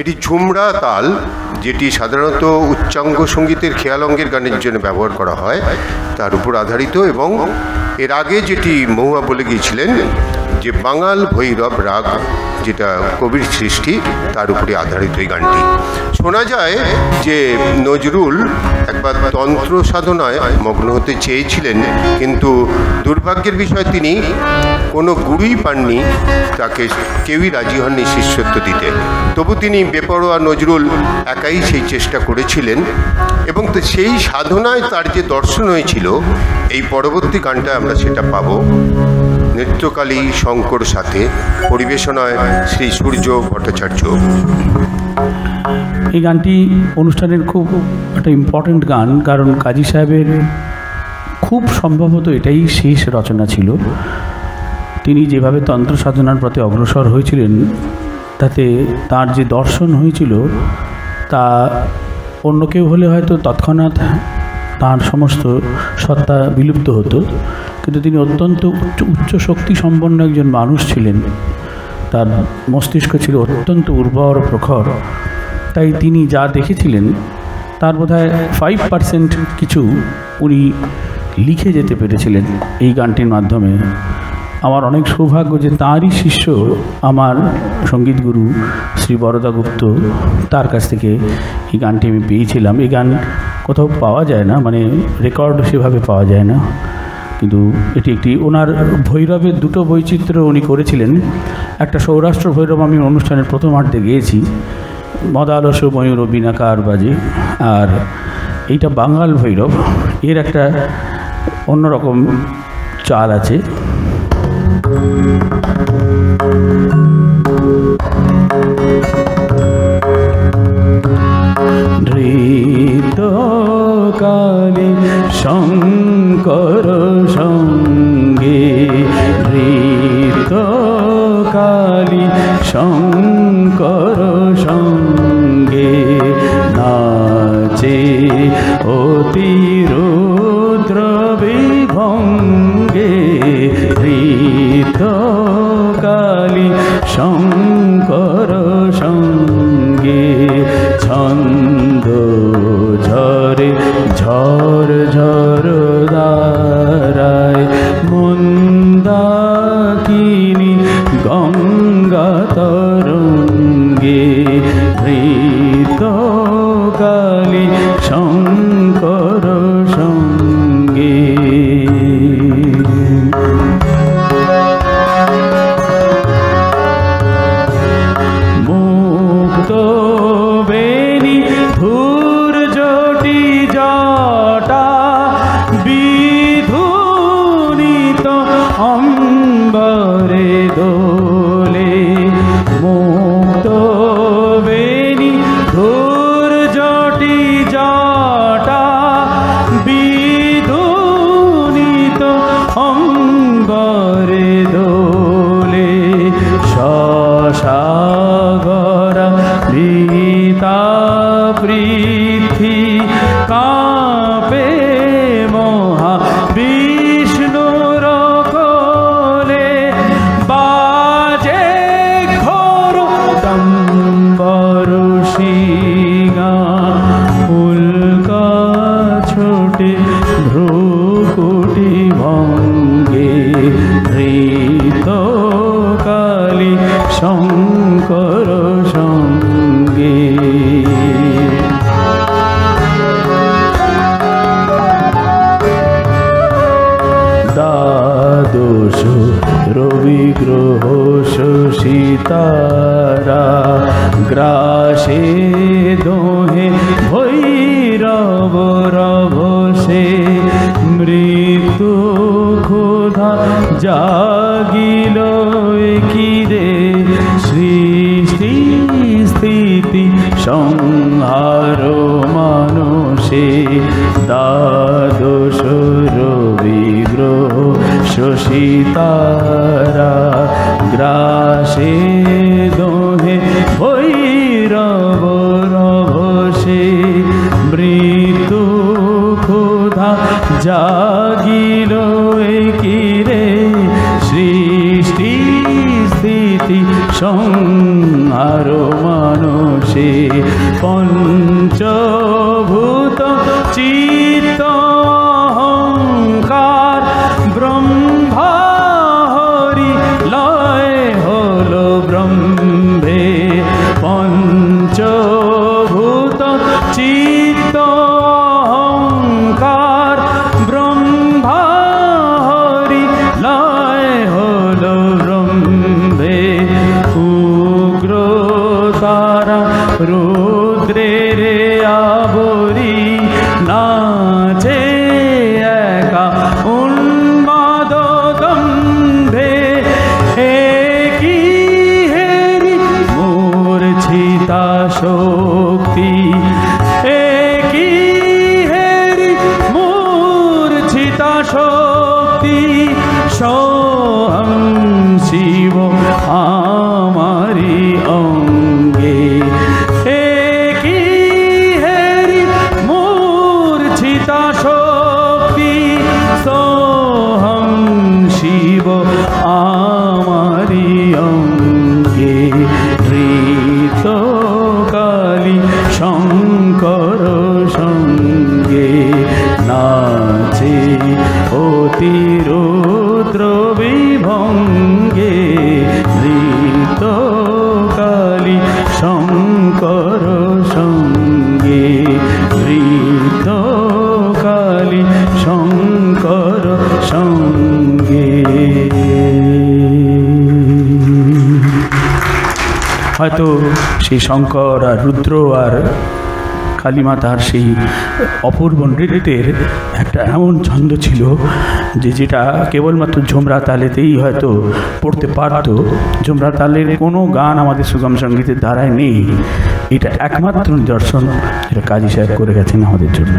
এটি ঝুমরা তাল, যেটি সাধারণত উচ্চাঙ্গ সঙ্গীতের খেয়াল অঙ্গের গানের জন্য ব্যবহার করা হয়, তার উপর আধারিত। এবং এর আগে যেটি মহুয়া বলে গিয়েছিলেন যে বাঙাল ভৈরব রাগ, যেটা কবির সৃষ্টি, তার উপরে আধারিত এই গানটি। শোনা যায় যে নজরুল একবার তন্ত্র সাধনায় মগ্ন হতে চেয়েছিলেন, কিন্তু দুর্ভাগ্যের বিষয় তিনি কোনো গুরুই পাননি, তাকে কেউই রাজি হননি শিষ্যত্ব দিতে। তবু তিনি বেপরোয়া নজরুল একাই সেই চেষ্টা করেছিলেন, এবং সেই সাধনায় তার যে দর্শন হয়েছিল, এই পরবর্তী গানটা আমরা সেটা পাবো। নৃত্যকালী শঙ্কর সাথে, পরিবেশনায় শ্রী সূর্য ভট্টাচার্য। এই গানটি অনুষ্ঠানের খুব একটা ইম্পর্ট্যান্ট গান, কারণ কাজী সাহেবের খুব সম্ভবত এটাই শেষ রচনা ছিল। তিনি যেভাবে তন্ত্র সাধনার প্রতি অগ্রসর হয়েছিলেন, তাতে তার যে দর্শন হয়েছিল তা অন্য কেউ হলে হয়তো তৎক্ষণাৎ তার সমস্ত সত্তা বিলুপ্ত হতো, কিন্তু তিনি অত্যন্ত উচ্চ শক্তি সম্পন্ন একজন মানুষ ছিলেন। তার মস্তিষ্ক ছিল অত্যন্ত উর্বর প্রখর, তাই তিনি যা দেখেছিলেন তার বোধহয় 5% কিছু উনি লিখে যেতে পেরেছিলেন এই গানটির মাধ্যমে। আমার অনেক সৌভাগ্য যে তাঁরই শিষ্য আমার সঙ্গীত গুরু শ্রী বরদা গুপ্ত, তার কাছ থেকে এই গানটি আমি পেয়েছিলাম। এই গান কোথাও পাওয়া যায় না, মানে রেকর্ড সেভাবে পাওয়া যায় না, কিন্তু এটি একটি ওনার ভৈরবের দুটো বৈচিত্র্য উনি করেছিলেন। একটা সৌরাষ্ট্র ভৈরব আমি অনুষ্ঠানের প্রথম আর্ধে গিয়েছি, মদালস ময়ূর বিনাকার বাজে, আর এইটা বাঙাল ভৈরব, এর একটা অন্যরকম চাল আছে। নৃত্যকালী শঙ্কর সঙ্গে, নৃত্যকালী শঙ্কর সঙ্গে, নাচে অতিরুদ্র বিভঙ্গে, নৃত্যকালী শঙ্কর সঙ্গে, ছন্দ ঝরে ঝর ঝর দারায়, মন্দাকিনী গঙ্গা তরঙ্গে, নৃত্যকালী শঙ্কর সঙ্গে। মুক্ত বেনি ধূর জটি জটা, বিধুনিত অম্বরে দোলে, মুক্ত বেনি ধূর জটি জটা, বিধুনিত অম্বরে দোলে, সাগরা ভীতা পৃথি কাঁপে মহা বিষ্ণুর কোলে, বাজে ঘোর দম্বরুষিগা, উল্কা ছোটে ভ্রুকুটি ভঙ্গে, নৃত্যকালী শঙ্কর সঙ্গে। দ্বাদশ রবিগ্রহ শশিতারা, গ্রাসে দোহে ভৈরব রভসে, মৃত্যু ক্ষুধা জাগিল কিরে, সৃষ্টি স্থিতি সংহার মানসে, দ্বাদশ রবিগ্রহ শশিতারা, গ্রাসে দোহে ভৈরব রভসে, মৃত্যু ক্ষুধা জাগিল কিরে, সৃষ্টি স্থিতি সংহার মানসে। সে পঞ্চভূত চিত্ত অহংকার ব্রহ্মা হরি লয় হলো ব্রহ্মে পঞ্চভূত চিত্ত অহংকার ব্রহ্মা হরি লয় হলো ব্রহ্মে উগ্র তারা রুদ্রের আবরি নাচে একা উন্মাদ দম্ভে কি হেরি মূর্ছিতা শক্তি কি হেরি মূর্ছিতা শক্তি সোহং শিব আমারি অঙ্গে কি হেরি মূর্ছিতা শক্তি সোহং শিব আমারি অঙ্গে ধৃত কালী শঙ্কর সঙ্গে নাচে অতিরুদ্র বিভঙ্গে ধৃত কালী শঙ্কর সঙ্গে ধৃত কালী শঙ্কর সঙ্গে। হয়তো সেই শঙ্কর আর রুদ্র আর কালীমাতার সেই অপূর্ব নৃত্যের একটা এমন ছন্দ ছিল যেটা কেবলমাত্র ঝুমরা তালেতেই হয়তো পড়তে পারত। ঝুমরা তালের কোনো গান আমাদের সুগম সঙ্গীতের ধারায় নেই। এটা একমাত্র নিদর্শন যেটা কাজী সাহেব করে গেছেন আমাদের জন্য।